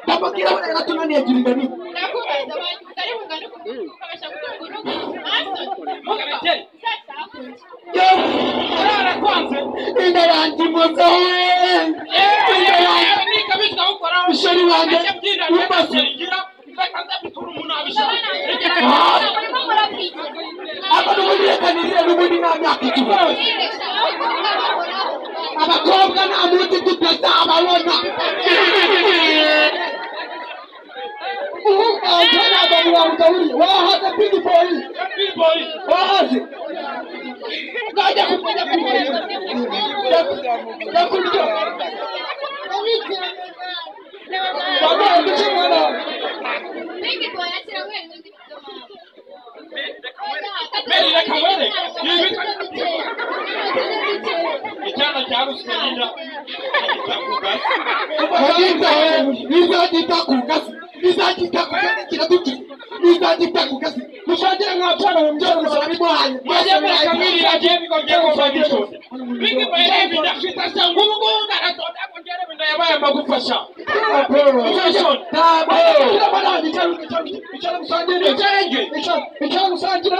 Ndababwira bane natunaniye girinda ni inda yanjye muze ishuri wanjye umaze aba n'ubundi rekanirire n'ubundi nta myaka igihumbi abakobwa nta munsi tutazababona wahaze big boy wahaze ngajya kujya kurya baba ndicimana big boy akira wewe Meri kamere icyana cyaruswe nyina izagita kugasi izagita kugasi kiraduki izagita kugasi mushagira nk'abana mu byaro musarimo hanye baje muri kamiri yagiye bikongeye ko bagisho bigi baye bidafita sangu ngunda natonda kongera binda yabaye magufasha tabo kirabana icyaro musangira icyaro musangira